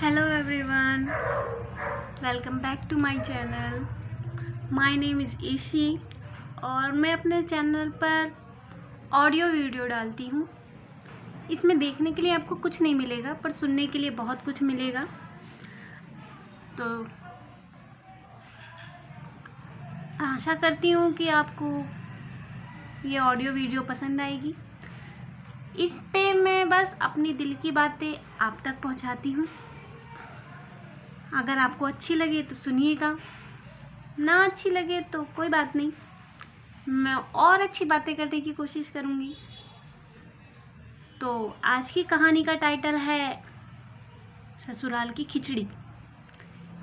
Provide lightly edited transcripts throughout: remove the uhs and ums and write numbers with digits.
Hello everyone, welcome back to my channel. My name is ईशी और मैं अपने channel पर ऑडियो वीडियो डालती हूँ। इसमें देखने के लिए आपको कुछ नहीं मिलेगा पर सुनने के लिए बहुत कुछ मिलेगा। तो आशा करती हूँ कि आपको ये ऑडियो वीडियो पसंद आएगी। इस पे मैं बस अपनी दिल की बातें आप तक पहुँचाती हूँ। अगर आपको अच्छी लगे तो सुनिएगा, ना अच्छी लगे तो कोई बात नहीं, मैं और अच्छी बातें करने की कोशिश करूँगी। तो आज की कहानी का टाइटल है ससुराल की खिचड़ी।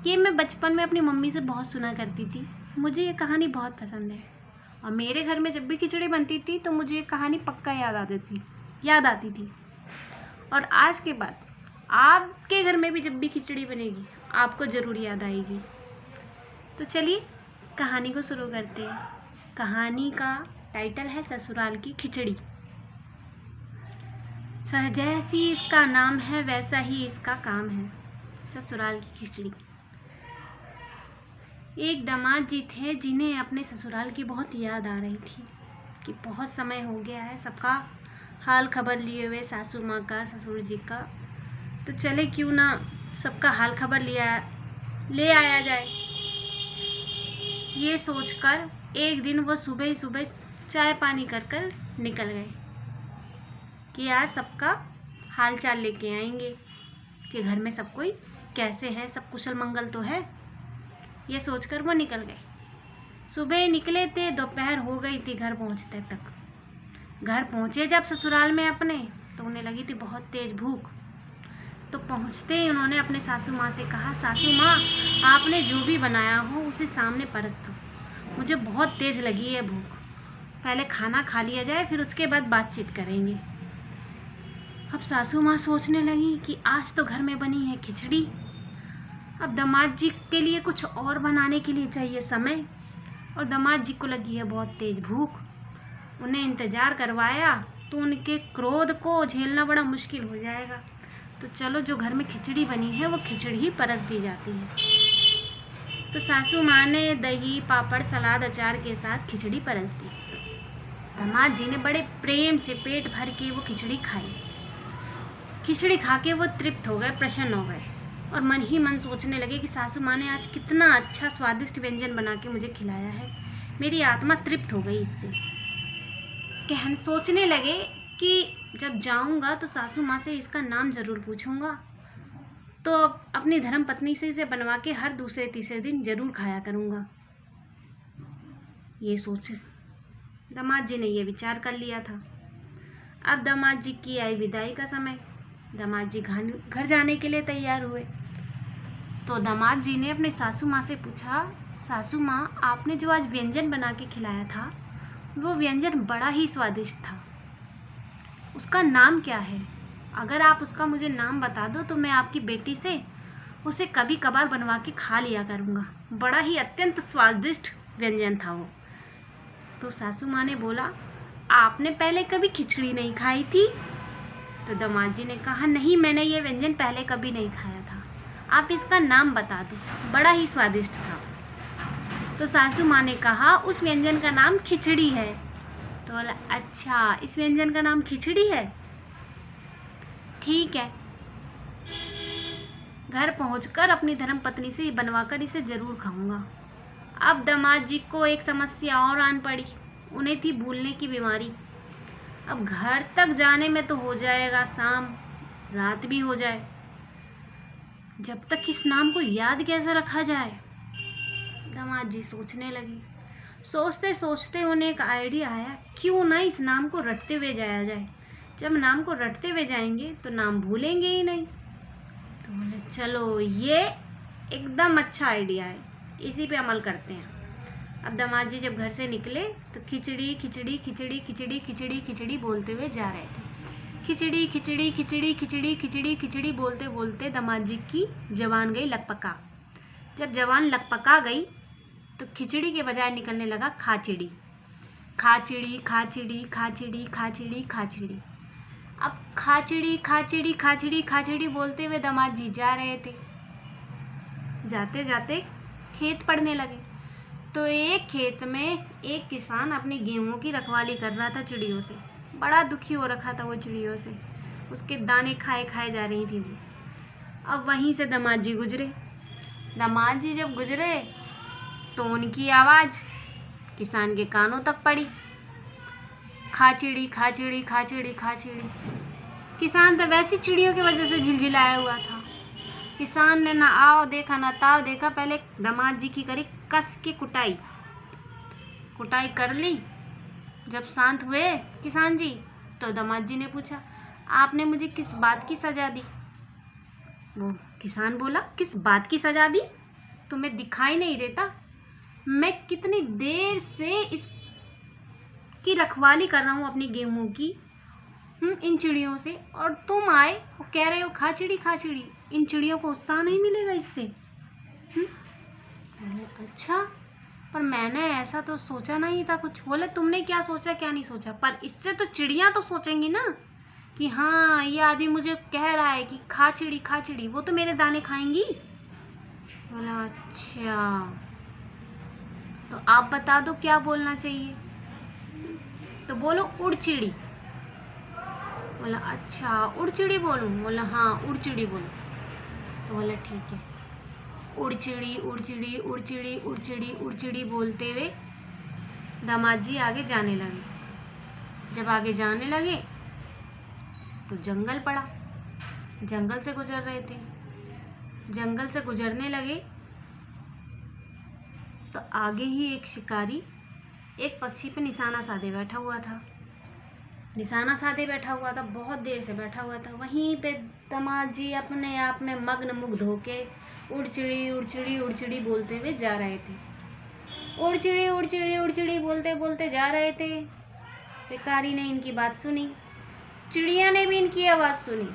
ये मैं बचपन में अपनी मम्मी से बहुत सुना करती थी। मुझे ये कहानी बहुत पसंद है और मेरे घर में जब भी खिचड़ी बनती थी तो मुझे ये कहानी पक्का याद आती थी। और आज के बाद आपके घर में भी जब भी खिचड़ी बनेगी आपको ज़रूर याद आएगी। तो चलिए कहानी को शुरू करते हैं। कहानी का टाइटल है ससुराल की खिचड़ी। जैसी इसका नाम है वैसा ही इसका काम है, ससुराल की खिचड़ी। एक दामाद जी थे जिन्हें अपने ससुराल की बहुत याद आ रही थी कि बहुत समय हो गया है सबका हाल खबर लिए हुए, सासू माँ का, ससुर जी का। तो चले क्यों ना सबका हाल खबर ले आया जाए। ये सोचकर एक दिन वो सुबह ही सुबह चाय पानी कर निकल गए कि आज सबका हाल चाल लेके आएंगे कि घर में सब कोई कैसे है, सब कुशल मंगल तो है। ये सोचकर वो निकल गए। सुबह निकले थे, दोपहर हो गई थी घर पहुंचते तक। घर पहुंचे जब ससुराल में अपने, तो उन्हें लगी थी बहुत तेज भूख। तो पहुंचते ही उन्होंने अपने सासू माँ से कहा, सासू माँ आपने जो भी बनाया हो उसे सामने परस दो, मुझे बहुत तेज लगी है भूख। पहले खाना खा लिया जाए फिर उसके बाद बातचीत करेंगे। अब सासू माँ सोचने लगी कि आज तो घर में बनी है खिचड़ी, अब दामाद जी के लिए कुछ और बनाने के लिए चाहिए समय, और दामाद जी को लगी है बहुत तेज भूख। उन्हें इंतज़ार करवाया तो उनके क्रोध को झेलना बड़ा मुश्किल हो जाएगा। तो चलो जो घर में खिचड़ी बनी है वो खिचड़ी ही परस दी जाती है। तो सासू माँ ने दही, पापड़, सलाद, अचार के साथ खिचड़ी परस दी। दामाद जी ने बड़े प्रेम से पेट भर के वो खिचड़ी खाई। खिचड़ी खा के वो तृप्त हो गए, प्रसन्न हो गए और मन ही मन सोचने लगे कि सासू माँ ने आज कितना अच्छा स्वादिष्ट व्यंजन बना के मुझे खिलाया है, मेरी आत्मा तृप्त हो गई इससे। सोचने लगे कि जब जाऊंगा तो सासू माँ से इसका नाम ज़रूर पूछूंगा, तो अपनी धर्म पत्नी से इसे बनवा के हर दूसरे तीसरे दिन ज़रूर खाया करूंगा। ये सोच दामाद जी ने ये विचार कर लिया था। अब दामाद जी की आई विदाई का समय। दामाद जी घर जाने के लिए तैयार हुए। तो दामाद जी ने अपने सासू माँ से पूछा, सासू माँ आपने जो आज व्यंजन बना के खिलाया था वो व्यंजन बड़ा ही स्वादिष्ट था, उसका नाम क्या है? अगर आप उसका मुझे नाम बता दो तो मैं आपकी बेटी से उसे कभी कभार बनवा के खा लिया करूँगा, बड़ा ही अत्यंत स्वादिष्ट व्यंजन था वो। तो सासू माँ ने बोला, आपने पहले कभी खिचड़ी नहीं खाई थी? तो दामाद जी ने कहा, नहीं मैंने ये व्यंजन पहले कभी नहीं खाया था, आप इसका नाम बता दो, बड़ा ही स्वादिष्ट था। तो सासू माँ ने कहा, उस व्यंजन का नाम खिचड़ी है। तो बोला, अच्छा इस व्यंजन का नाम खिचड़ी है, ठीक है। घर पहुंचकर अपनी धर्म पत्नी से बनवाकर इसे ज़रूर खाऊंगा। अब दामाद जी को एक समस्या और आन पड़ी, उन्हें थी भूलने की बीमारी। अब घर तक जाने में तो हो जाएगा शाम, रात भी हो जाए, जब तक इस नाम को याद कैसे रखा जाए। दामाद जी सोचने लगी। सोचते सोचते उन्हें एक आइडिया आया, क्यों ना इस नाम को रटते हुए जाया जाए। जब नाम को रटते हुए जाएंगे तो नाम भूलेंगे ही नहीं। तो बोले, चलो ये एकदम अच्छा आइडिया है, इसी पे अमल करते हैं। अब दामाद जी जब घर से निकले तो खिचड़ी खिचड़ी खिचड़ी खिचड़ी खिचड़ी खिचड़ी बोलते हुए जा रहे थे। खिचड़ी खिचड़ी खिचड़ी खिचड़ी खिचड़ी खिचड़ी बोलते बोलते दामाद जी की जबान गई लकपका। जब जबान लकपका गई तो खिचड़ी के बजाय निकलने लगा खाचिड़ी। खाचिड़ी खाचिड़ी खाचिड़ी खाचिड़ी खाचिड़ी। अब खाचड़ी खाचड़ी खाचड़ी खाचड़ी बोलते हुए दामाद जी जा रहे थे। जाते जाते खेत पड़ने लगे, तो एक खेत में एक किसान अपनी गेहूं की रखवाली कर रहा था चिड़ियों से। बड़ा दुखी हो रखा था वो चिड़ियों से, उसके दाने खाए खाए जा रही थी वो। अब वहीं से दामाद जी गुजरे। दामाद जी जब गुजरे तो उनकी आवाज़ किसान के कानों तक पड़ी, खाचड़ी खाचड़ी खाचड़ी खाचड़ी। किसान तो वैसी चिड़ियों की वजह से झिलझिलाया हुआ था। किसान ने ना आओ देखा ना ताव देखा, पहले दामाद जी की करी कस के कुटाई। कुटाई कर ली। जब शांत हुए किसान जी तो दामाद जी ने पूछा, आपने मुझे किस बात की सजा दी? वो किसान बोला, किस बात की सजा दी? तुम्हें दिखाई नहीं देता? मैं कितनी देर से इसकी रखवाली कर रहा हूँ अपनी गेहूं की, इन चिड़ियों से, और तुम आए और कह रहे हो खाचड़ी खाचड़ी। इन चिड़ियों को उत्साह नहीं मिलेगा इससे? अच्छा, पर मैंने ऐसा तो सोचा नहीं था कुछ। बोले तुमने क्या सोचा क्या नहीं सोचा, पर इससे तो चिड़ियाँ तो सोचेंगी ना कि हाँ ये आदमी मुझे कह रहा है कि खाचड़ी खाचड़ी, वो तो मेरे दाने खाएंगी। बोला अच्छा, तो आप बता दो क्या बोलना चाहिए? तो बोलो उड़चिड़ी। बोला अच्छा उड़चिड़ी बोलूं? बोला हाँ उड़चिड़ी बोलो। तो बोला ठीक है। उड़चिड़ी उड़चिड़ी उड़चिड़ी उड़चिड़ी उड़चिड़ी बोलते हुए दामाद जी आगे जाने लगे। जब आगे जाने लगे तो जंगल पड़ा। जंगल से गुजर रहे थे। जंगल से गुजरने लगे तो आगे ही एक शिकारी एक पक्षी पे निशाना साधे बैठा हुआ था। निशाना साधे बैठा हुआ था, बहुत देर से बैठा हुआ था। वहीं पे दामाद जी अपने आप में मग्न मुग्ध होके उड़चिड़ी उड़चिड़ी उड़चिड़ी बोलते हुए जा रहे थे। उड़चिड़ी उड़चिड़ी उड़चिड़ी बोलते बोलते जा रहे थे। शिकारी ने इनकी बात सुनी, चिड़िया ने भी इनकी आवाज़ सुनी,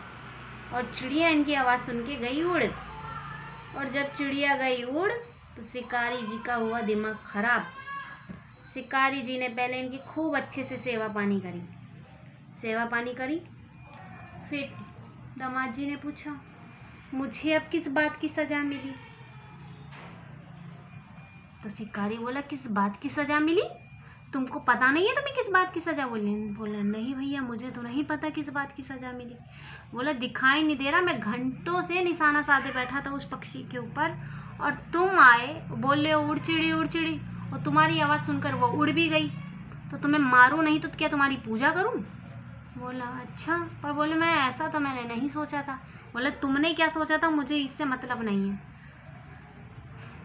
और चिड़िया इनकी आवाज़ सुन के गई उड़। और जब चिड़िया गई उड़ तो शिकारी जी का हुआ दिमाग खराब। शिकारी जी ने पहले इनकी खूब अच्छे से सेवा पानी करी। सेवा पानी करी, फिर दामाद जी ने पूछा, मुझे अब किस बात की सजा मिली? तो शिकारी बोला, किस बात की सजा मिली? तुमको पता नहीं है तुम्हें किस बात की सजा? बोला नहीं भैया, मुझे तो नहीं पता किस बात की सजा मिली। बोला दिखाई नहीं दे रहा, मैं घंटों से निशाना साधे बैठा था उस पक्षी के ऊपर, और तुम आए बोले उड़चिड़ी उड़चिड़ी, और तुम्हारी आवाज़ सुनकर वो उड़ भी गई। तो तुम्हें मारूं नहीं तो क्या तुम्हारी पूजा करूं? बोला अच्छा, पर बोले मैं ऐसा तो मैंने नहीं सोचा था। बोले तुमने क्या सोचा था मुझे इससे मतलब नहीं है।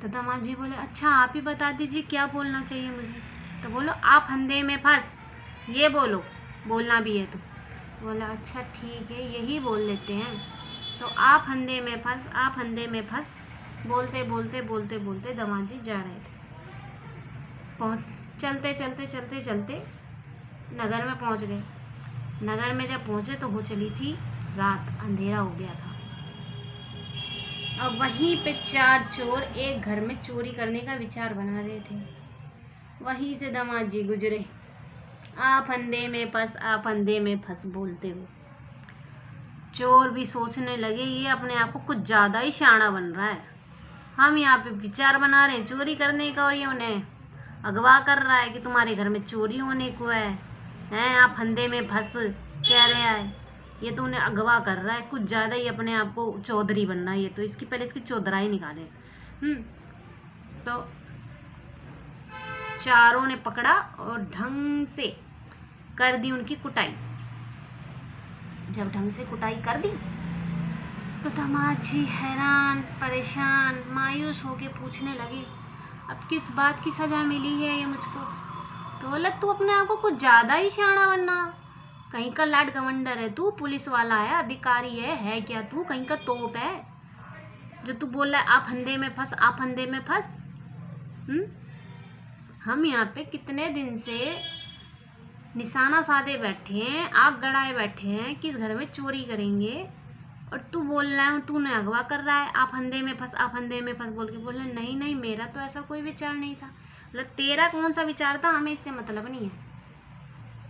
तो दामाद जी बोले अच्छा आप ही बता दीजिए क्या बोलना चाहिए मुझे? तो बोलो आप फंदे में फंस, ये बोलो, बोलना भी है तो। बोला अच्छा ठीक है यही बोल लेते हैं। तो आप फंदे में फंस, आप फंदे में फंस, बोलते बोलते बोलते बोलते दामाद जी जा रहे थे। चलते चलते चलते चलते नगर में पहुंच गए। नगर में जब पहुंचे तो हो चली थी रात, अंधेरा हो गया था। अब वहीं पे चार चोर एक घर में चोरी करने का विचार बना रहे थे। वहीं से दामाद जी गुजरे, आ फंदे में फंस, आ फंदे में फंस बोलते हुए। चोर भी सोचने लगे ये अपने आप को कुछ ज़्यादा ही शाना बन रहा है। हम यहाँ पे विचार बना रहे हैं चोरी करने का, और ये उन्हें अगवा कर रहा है कि तुम्हारे घर में चोरी होने को है आप फंदे में फंस कह रहा है। ये तो उन्हें अगवा कर रहा है, कुछ ज़्यादा ही अपने आप को चौधरी बनना है। ये तो इसकी पहले इसकी चौधराई निकाले। तो चारों ने पकड़ा और ढंग से कर दी उनकी कुटाई। जब ढंग से कुटाई कर दी तो दामाद जी हैरान परेशान मायूस होके पूछने लगे, अब किस बात की सजा मिली है ये मुझको? तो बोला तू अपने आप को कुछ ज़्यादा ही शाना बनना, कहीं का लाड गवंडर है तू, पुलिस वाला है, अधिकारी है क्या तू? कहीं का तोप है जो तू बोल रहा है आप फंदे में फंस, आप फंदे में फंस? हम यहाँ पे कितने दिन से निशाना साधे बैठे हैं, आग गड़ाए बैठे हैं किस घर में चोरी करेंगे, और तू बोल रहा है तूने अगवा कर रहा है, आप फंदे में फंस, आप फंदे में फंस बोल के। बोल रहे नहीं नहीं मेरा तो ऐसा कोई विचार नहीं था। मतलब तेरा कौन सा विचार था, हमें इससे मतलब नहीं है।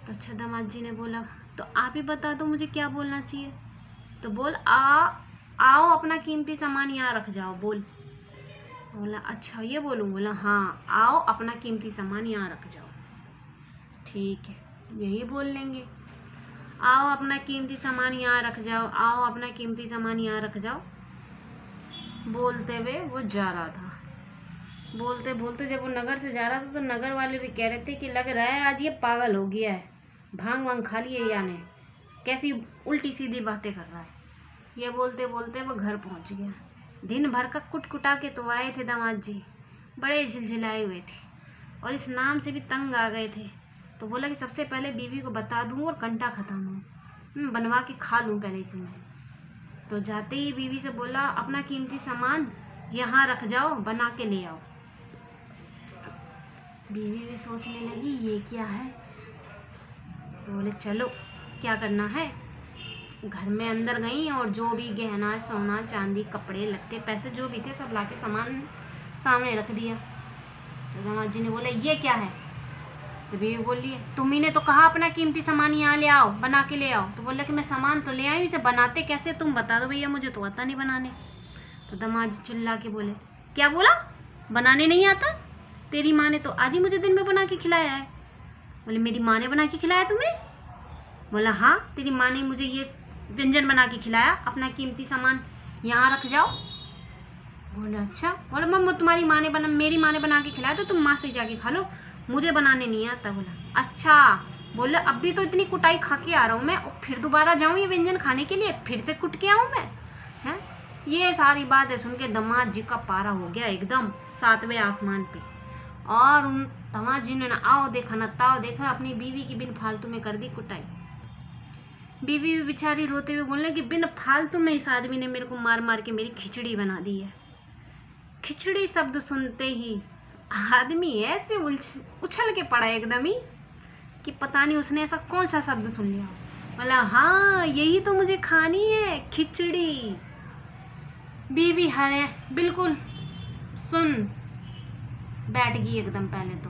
तो अच्छा दामाद जी ने बोला तो आप ही बता दो मुझे क्या बोलना चाहिए। तो बोल आओ अपना कीमती सामान यहाँ रख जाओ, बोल। बोला अच्छा ये बोलूँ? बोला हाँ, आओ अपना कीमती सामान यहाँ रख जाओ। ठीक है, यही बोल लेंगे, आओ अपना कीमती सामान यहाँ रख जाओ, आओ अपना कीमती सामान यहाँ रख जाओ। बोलते हुए वो जा रहा था। बोलते बोलते जब वो नगर से जा रहा था तो नगर वाले भी कह रहे थे कि लग रहा है आज ये पागल हो गया है, भांग वांग खा लिए याने, कैसी उल्टी सीधी बातें कर रहा है। ये बोलते बोलते वो घर पहुंच गया। दिन भर का कुटकुटा के तो आए थे दामाद जी, बड़े झिलझिलाए हुए थे और इस नाम से भी तंग आ गए थे। तो बोला कि सबसे पहले बीवी को बता दूं और कंटा खत्म हो, बनवा के खा लूं पहले से मैं। तो जाते ही बीवी से बोला अपना कीमती सामान यहाँ रख जाओ, बना के ले आओ। बीवी भी सोचने लगी ये क्या है। तो बोले चलो क्या करना है। घर में अंदर गई और जो भी गहना सोना चांदी कपड़े लत्ते पैसे जो भी थे सब लाके सामान सामने रख दिया। तो दामाद जी ने बोला ये क्या है। तो बीवी बोली तुम्ही ने तो कहा अपना कीमती सामान यहाँ ले आओ, बना के ले आओ। तो बोला कि मैं सामान तो ले आई, इसे बनाते कैसे तुम बता दो भैया, मुझे तो आता नहीं बनाने। तो दामाद जी चिल्ला के बोले क्या बोला, बनाने नहीं आता? तेरी माँ ने तो आज ही मुझे दिन में बना के खिलाया है। बोले मेरी माँ ने बना के खिलाया तुम्हें? बोला हाँ, तेरी माँ ने मुझे ये व्यंजन बना के खिलाया, अपना कीमती सामान यहाँ रख जाओ। बोले अच्छा। बोला मम्मा तुम्हारी माँ ने मेरी माँ ने बना के खिलाया तो तुम माँ से जाके खा लो, मुझे बनाने नहीं आता। बोला अच्छा। बोले अब भी तो इतनी कुटाई खा के आ रहा हूँ मैं, और फिर दोबारा जाऊँ ये व्यंजन खाने के लिए, फिर से कुट के आऊँ मैं? हैं? ये सारी बातें सुन के दामाद जी का पारा हो गया एकदम 7वें आसमान पे। और उन दामाद जी ने ना आओ देखा ना ताओ देखा, अपनी बीवी की बिन फालतू में कर दी कुटाई। बीवी भी बेचारी रोते हुए बोलने कि बिन फालतू में इस आदमी ने मेरे को मार मार के मेरी खिचड़ी बना दी है। खिचड़ी शब्द सुनते ही आदमी ऐसे उछल के पड़ा एकदम ही कि पता नहीं उसने ऐसा कौन सा शब्द सुन लिया। बोला हाँ यही तो मुझे खानी है, खिचड़ी। बीवी हरे बिल्कुल सुन बैठ गई एकदम। पहले तो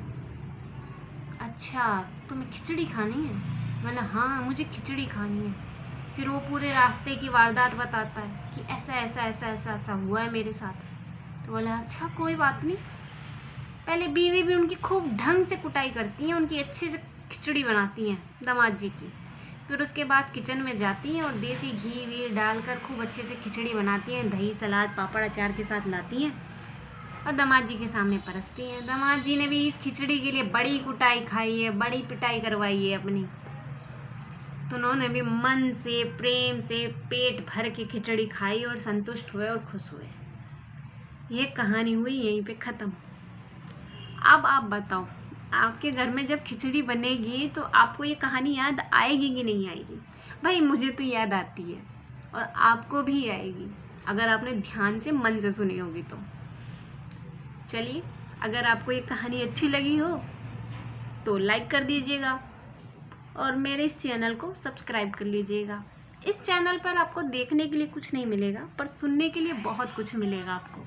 अच्छा तुम्हें खिचड़ी खानी है? बोला हाँ मुझे खिचड़ी खानी है। फिर वो पूरे रास्ते की वारदात बताता है कि ऐसा ऐसा ऐसा ऐसा ऐसा हुआ है मेरे साथ। तो बोला अच्छा कोई बात नहीं। पहले बीवी भी उनकी खूब ढंग से कुटाई करती हैं, उनकी अच्छे से खिचड़ी बनाती हैं दामाद जी की। फिर उसके बाद किचन में जाती हैं और देसी घी वी डालकर खूब अच्छे से खिचड़ी बनाती हैं, दही सलाद पापड़ अचार के साथ लाती हैं और दामाद जी के सामने परसती हैं। दामाद जी ने भी इस खिचड़ी के लिए बड़ी कुटाई खाई है, बड़ी पिटाई करवाई है अपनी। तो उन्होंने भी मन से प्रेम से पेट भर के खिचड़ी खाई और संतुष्ट हुए और खुश हुए। ये कहानी हुई यहीं पे ख़त्म। अब आप बताओ आपके घर में जब खिचड़ी बनेगी तो आपको ये कहानी याद आएगी कि नहीं आएगी? भाई मुझे तो याद आती है और आपको भी आएगी अगर आपने ध्यान से मन से सुनी होगी तो। चलिए अगर आपको ये कहानी अच्छी लगी हो तो लाइक कर दीजिएगा और मेरे इस चैनल को सब्सक्राइब कर लीजिएगा। इस चैनल पर आपको देखने के लिए कुछ नहीं मिलेगा पर सुनने के लिए बहुत कुछ मिलेगा आपको।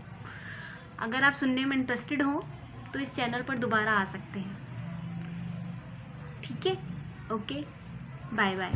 अगर आप सुनने में इंटरेस्टेड हो तो इस चैनल पर दोबारा आ सकते हैं। ठीक है, ओके, बाय बाय।